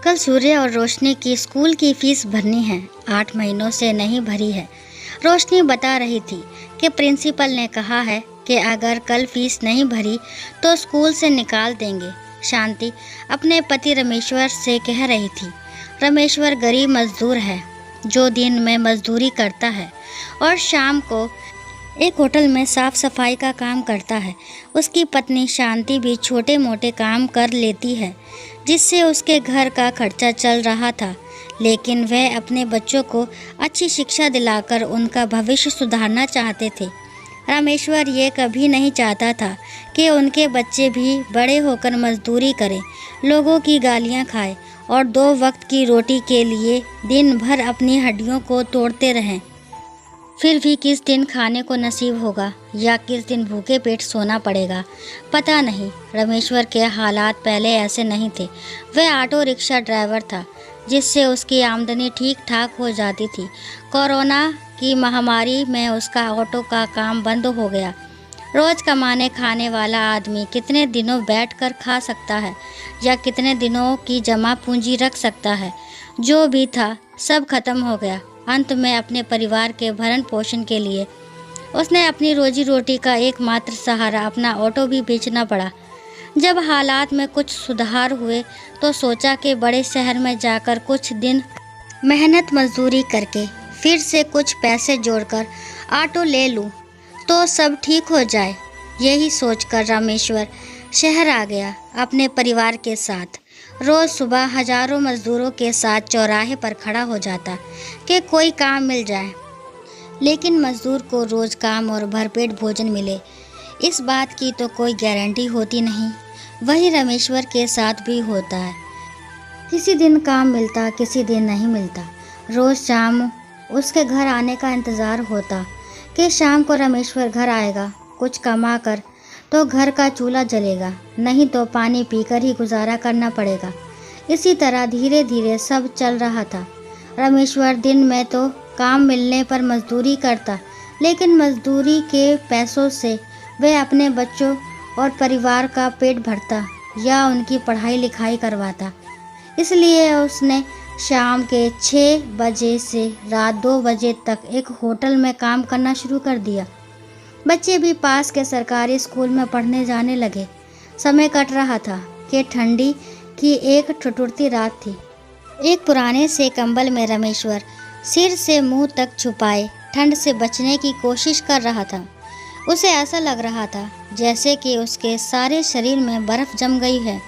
कल सूर्य और रोशनी की स्कूल की फीस भरनी है। 8 महीनों से नहीं भरी है। रोशनी बता रही थी कि प्रिंसिपल ने कहा है कि अगर कल फीस नहीं भरी तो स्कूल से निकाल देंगे। शांति अपने पति रमेश्वर से कह रही थी। रमेश्वर गरीब मजदूर है जो दिन में मजदूरी करता है और शाम को एक होटल में साफ सफाई का काम करता है। उसकी पत्नी शांति भी छोटे मोटे काम कर लेती है जिससे उसके घर का खर्चा चल रहा था, लेकिन वह अपने बच्चों को अच्छी शिक्षा दिलाकर उनका भविष्य सुधारना चाहते थे। रामेश्वर ये कभी नहीं चाहता था कि उनके बच्चे भी बड़े होकर मजदूरी करें, लोगों की गालियां खाएं और 2 वक्त की रोटी के लिए दिन भर अपनी हड्डियों को तोड़ते रहें। फिर भी किस दिन खाने को नसीब होगा या किस दिन भूखे पेट सोना पड़ेगा, पता नहीं। रमेश्वर के हालात पहले ऐसे नहीं थे। वह ऑटो रिक्शा ड्राइवर था जिससे उसकी आमदनी ठीक ठाक हो जाती थी। कोरोना की महामारी में उसका ऑटो का काम बंद हो गया। रोज़ कमाने खाने वाला आदमी कितने दिनों बैठकर खा सकता है या कितने दिनों की जमा पूंजी रख सकता है। जो भी था सब खत्म हो गया। अंत में अपने परिवार के भरण पोषण के लिए उसने अपनी रोजी रोटी का एकमात्र सहारा अपना ऑटो भी बेचना पड़ा। जब हालात में कुछ सुधार हुए तो सोचा कि बड़े शहर में जाकर कुछ दिन मेहनत मजदूरी करके फिर से कुछ पैसे जोड़कर ऑटो ले लूं तो सब ठीक हो जाए। यही सोचकर रामेश्वर शहर आ गया अपने परिवार के साथ। रोज़ सुबह हजारों मजदूरों के साथ चौराहे पर खड़ा हो जाता कि कोई काम मिल जाए, लेकिन मजदूर को रोज़ काम और भरपेट भोजन मिले इस बात की तो कोई गारंटी होती नहीं। वही रमेश्वर के साथ भी होता है। किसी दिन काम मिलता, किसी दिन नहीं मिलता। रोज़ शाम उसके घर आने का इंतज़ार होता कि शाम को रमेश्वर घर आएगा, कुछ कमा कर तो घर का चूल्हा जलेगा, नहीं तो पानी पीकर ही गुजारा करना पड़ेगा। इसी तरह धीरे धीरे सब चल रहा था। रमेश्वर दिन में तो काम मिलने पर मजदूरी करता, लेकिन मजदूरी के पैसों से वह अपने बच्चों और परिवार का पेट भरता या उनकी पढ़ाई लिखाई करवाता। इसलिए उसने शाम के 6 बजे से रात 2 बजे तक एक होटल में काम करना शुरू कर दिया। बच्चे भी पास के सरकारी स्कूल में पढ़ने जाने लगे। समय कट रहा था कि ठंडी की एक ठिठुरती रात थी। एक पुराने से कंबल में रमेश्वर सिर से मुंह तक छुपाए ठंड से बचने की कोशिश कर रहा था। उसे ऐसा लग रहा था जैसे कि उसके सारे शरीर में बर्फ़ जम गई है।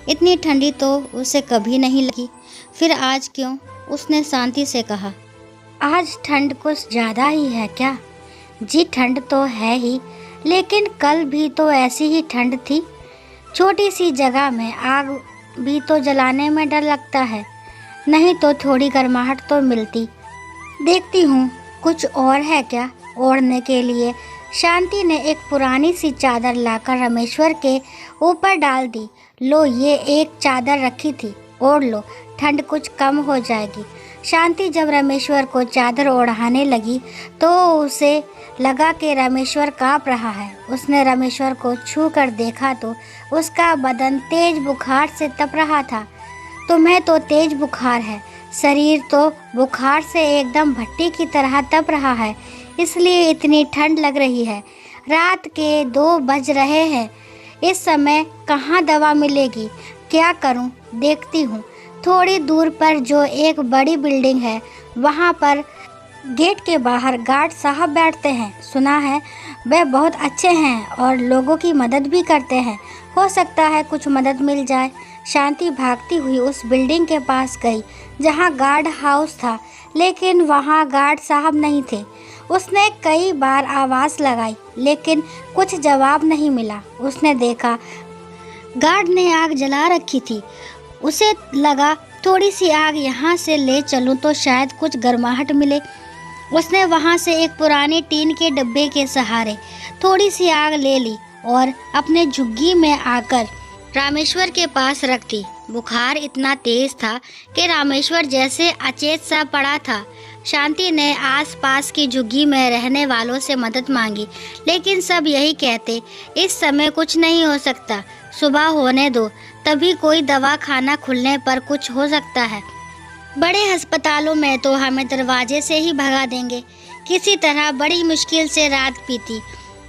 इतनी ठंडी तो उसे कभी नहीं लगी, फिर आज क्यों? उसने शांति से कहा, आज ठंड कुछ ज़्यादा ही है क्या? जी ठंड तो है ही, लेकिन कल भी तो ऐसी ही ठंड थी। छोटी सी जगह में आग भी तो जलाने में डर लगता है, नहीं तो थोड़ी गर्माहट तो मिलती। देखती हूँ कुछ और है क्या ओढ़ने के लिए। शांति ने एक पुरानी सी चादर लाकर रमेश्वर के ऊपर डाल दी। लो, ये एक चादर रखी थी, ओढ़ लो, ठंड कुछ कम हो जाएगी। शांति जब रमेश्वर को चादर ओढ़ाने लगी तो उसे लगा कि रमेश्वर काँप रहा है। उसने रमेश्वर को छू कर देखा तो उसका बदन तेज बुखार से तप रहा था। तुम्हें तो तेज बुखार है, शरीर तो बुखार से एकदम भट्टी की तरह तप रहा है, इसलिए इतनी ठंड लग रही है। रात के 2 बज रहे हैं, इस समय कहाँ दवा मिलेगी? क्या करूँ? देखती हूँ। थोड़ी दूर पर जो एक बड़ी बिल्डिंग है वहाँ पर गेट के बाहर गार्ड साहब बैठते हैं। सुना है वे बहुत अच्छे हैं और लोगों की मदद भी करते हैं। हो सकता है कुछ मदद मिल जाए। शांति भागती हुई उस बिल्डिंग के पास गई जहाँ गार्ड हाउस था, लेकिन वहाँ गार्ड साहब नहीं थे। उसने कई बार आवाज़ लगाई लेकिन कुछ जवाब नहीं मिला। उसने देखा गार्ड ने आग जला रखी थी। उसे लगा थोड़ी सी आग यहाँ से ले चलूँ तो शायद कुछ गर्माहट मिले। उसने वहाँ से एक पुरानी टीन के डब्बे के सहारे थोड़ी सी आग ले ली और अपने झुग्गी में आकर रामेश्वर के पास रख दी। बुखार इतना तेज था कि रामेश्वर जैसे अचेत सा पड़ा था। शांति ने आसपास की झुग्गी में रहने वालों से मदद मांगी, लेकिन सब यही कहते, इस समय कुछ नहीं हो सकता, सुबह होने दो, तभी कोई दवा खाना खुलने पर कुछ हो सकता है। बड़े अस्पतालों में तो हमें दरवाजे से ही भगा देंगे। किसी तरह बड़ी मुश्किल से रात बीती।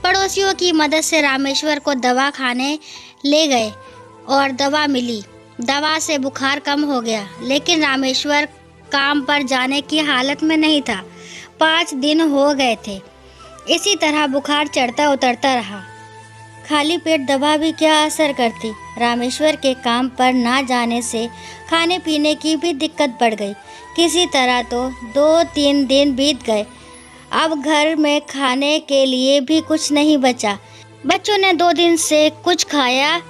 पड़ोसियों की मदद से रामेश्वर को दवा खाने ले गए और दवा मिली। दवा से बुखार कम हो गया, लेकिन रामेश्वर काम पर जाने की हालत में नहीं था। 5 दिन हो गए थे। इसी तरह बुखार चढ़ता उतरता रहा। खाली पेट दवा भी क्या असर करती। रामेश्वर के काम पर ना जाने से खाने पीने की भी दिक्कत बढ़ गई। किसी तरह तो 2-3 दिन बीत गए। अब घर में खाने के लिए भी कुछ नहीं बचा। बच्चों ने 2 दिन से कुछ खाया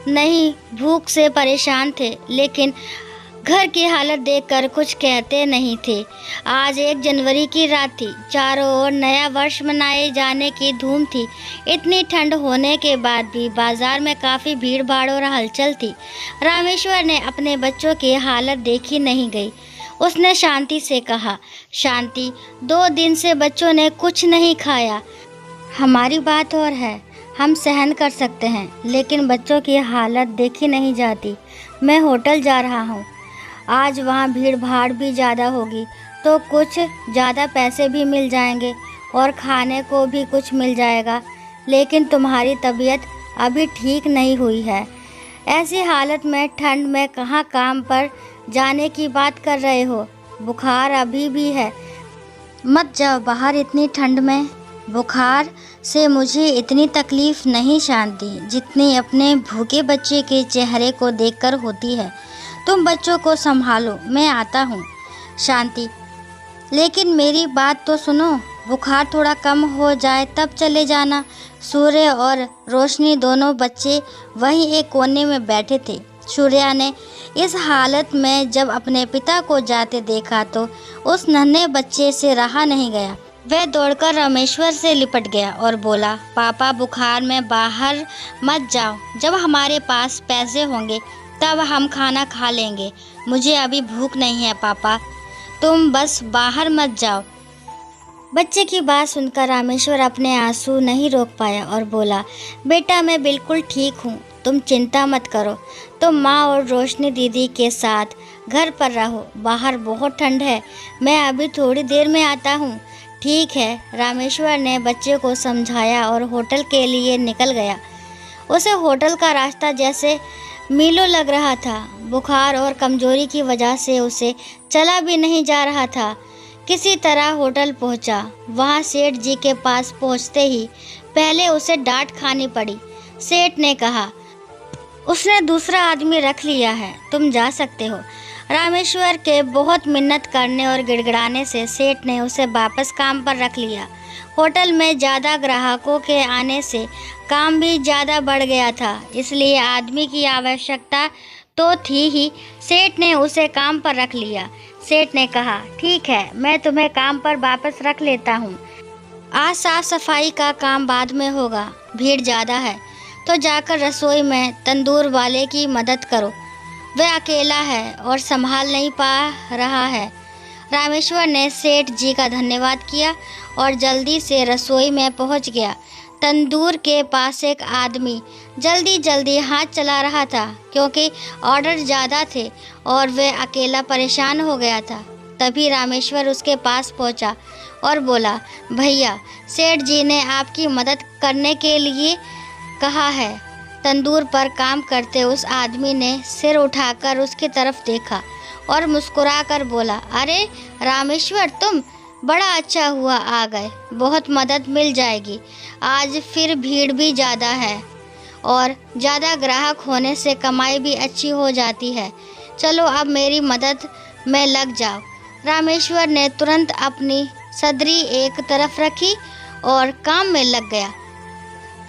नहीं, भूख से परेशान थे, लेकिन घर की हालत देखकर कुछ कहते नहीं थे। आज 1 जनवरी की रात थी। चारों ओर नया वर्ष मनाए जाने की धूम थी। इतनी ठंड होने के बाद भी बाजार में काफ़ी भीड़ भाड़ और हलचल थी। रामेश्वर ने अपने बच्चों की हालत देखी नहीं गई। उसने शांति से कहा, शांति, 2 दिन से बच्चों ने कुछ नहीं खाया। हमारी बात और है, हम सहन कर सकते हैं, लेकिन बच्चों की हालत देखी नहीं जाती। मैं होटल जा रहा हूँ। आज वहाँ भीड़ भाड़ भी ज़्यादा होगी, तो कुछ ज़्यादा पैसे भी मिल जाएंगे और खाने को भी कुछ मिल जाएगा। लेकिन तुम्हारी तबीयत अभी ठीक नहीं हुई है। ऐसी हालत में ठंड में कहाँ काम पर जाने की बात कर रहे हो? बुखार अभी भी है। मत जाओ बाहर इतनी ठंड में। बुखार से मुझे इतनी तकलीफ़ नहीं शांति, जितनी अपने भूखे बच्चे के चेहरे को देखकर होती है। तुम बच्चों को संभालो, मैं आता हूँ। शांति, लेकिन मेरी बात तो सुनो। बुखार थोड़ा कम हो जाए तब चले जाना। सूर्य और रोशनी दोनों बच्चे वहीं एक कोने में बैठे थे। सूर्या ने इस हालत में जब अपने पिता को जाते देखा तो उस नन्हे बच्चे से रहा नहीं गया। वह दौड़कर रामेश्वर से लिपट गया और बोला, पापा, बुखार में बाहर मत जाओ। जब हमारे पास पैसे होंगे तब हम खाना खा लेंगे। मुझे अभी भूख नहीं है पापा, तुम बस बाहर मत जाओ। बच्चे की बात सुनकर रामेश्वर अपने आंसू नहीं रोक पाया और बोला, बेटा, मैं बिल्कुल ठीक हूँ, तुम चिंता मत करो। तुम माँ और रोशनी दीदी के साथ घर पर रहो। बाहर बहुत ठंड है, मैं अभी थोड़ी देर में आता हूँ। ठीक है, रामेश्वर ने बच्चे को समझाया और होटल के लिए निकल गया। उसे होटल का रास्ता जैसे मीलों लग रहा था। बुखार और कमजोरी की वजह से उसे चला भी नहीं जा रहा था। किसी तरह होटल पहुंचा। वहां सेठ जी के पास पहुंचते ही पहले उसे डांट खानी पड़ी। सेठ ने कहा, उसने दूसरा आदमी रख लिया है, तुम जा सकते हो। रामेश्वर के बहुत मिन्नत करने और गिड़गिड़ाने से सेठ ने उसे वापस काम पर रख लिया। होटल में ज़्यादा ग्राहकों के आने से काम भी ज़्यादा बढ़ गया था, इसलिए आदमी की आवश्यकता तो थी ही। सेठ ने उसे काम पर रख लिया। सेठ ने कहा, ठीक है, मैं तुम्हें काम पर वापस रख लेता हूँ। आज साफ सफाई का काम बाद में होगा, भीड़ ज़्यादा है तो जाकर रसोई में तंदूर वाले की मदद करो। वह अकेला है और संभाल नहीं पा रहा है। रामेश्वर ने सेठ जी का धन्यवाद किया और जल्दी से रसोई में पहुंच गया। तंदूर के पास एक आदमी जल्दी हाथ चला रहा था, क्योंकि ऑर्डर ज़्यादा थे और वह अकेला परेशान हो गया था। तभी रामेश्वर उसके पास पहुंचा और बोला, भैया, सेठ जी ने आपकी मदद करने के लिए कहा है। तंदूर पर काम करते उस आदमी ने सिर उठाकर उसकी तरफ देखा और मुस्कुराकर बोला, अरे रामेश्वर, तुम? बड़ा अच्छा हुआ आ गए, बहुत मदद मिल जाएगी। आज फिर भीड़ भी ज़्यादा है और ज़्यादा ग्राहक होने से कमाई भी अच्छी हो जाती है। चलो अब मेरी मदद में लग जाओ। रामेश्वर ने तुरंत अपनी सदरी एक तरफ रखी और काम में लग गया।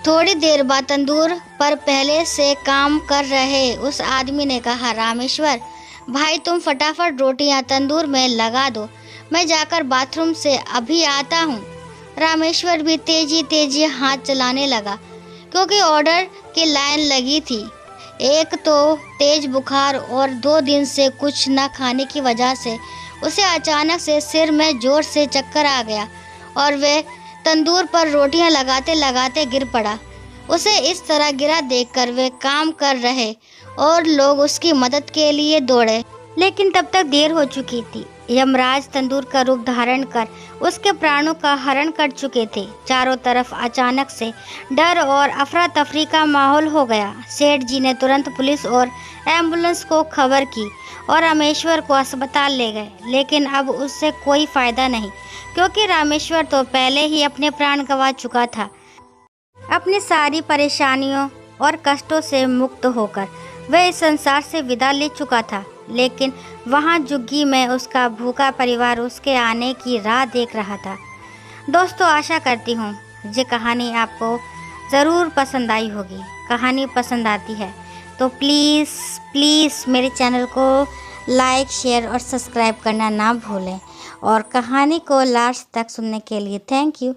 थोड़ी देर बाद तंदूर पर पहले से काम कर रहे उस आदमी ने कहा, रामेश्वर भाई, तुम फटाफट रोटियां तंदूर में लगा दो, मैं जाकर बाथरूम से अभी आता हूँ। रामेश्वर भी तेजी हाथ चलाने लगा, क्योंकि ऑर्डर की लाइन लगी थी। एक तो तेज बुखार और 2 दिन से कुछ न खाने की वजह से उसे अचानक से सिर में जोर से चक्कर आ गया और वह तंदूर पर रोटियां लगाते लगाते गिर पड़ा। उसे इस तरह गिरा देखकर वे काम कर रहे और लोग उसकी मदद के लिए दौड़े, लेकिन तब तक देर हो चुकी थी। यमराज तंदूर का रूप धारण कर उसके प्राणों का हरण कर चुके थे। चारों तरफ अचानक से डर और अफरा तफरी का माहौल हो गया। सेठ जी ने तुरंत पुलिस और एम्बुलेंस को खबर की और रामेश्वर को अस्पताल ले गए, लेकिन अब उससे कोई फायदा नहीं, क्योंकि रामेश्वर तो पहले ही अपने प्राण गंवा चुका था। अपनी सारी परेशानियों और कष्टों से मुक्त होकर वह इस संसार से विदा ले चुका था, लेकिन वहाँ झुग्गी में उसका भूखा परिवार उसके आने की राह देख रहा था। दोस्तों, आशा करती हूँ ये कहानी आपको ज़रूर पसंद आई होगी। कहानी पसंद आती है तो प्लीज़ मेरे चैनल को लाइक, शेयर और सब्सक्राइब करना ना भूलें, और कहानी को लास्ट तक सुनने के लिए थैंक यू।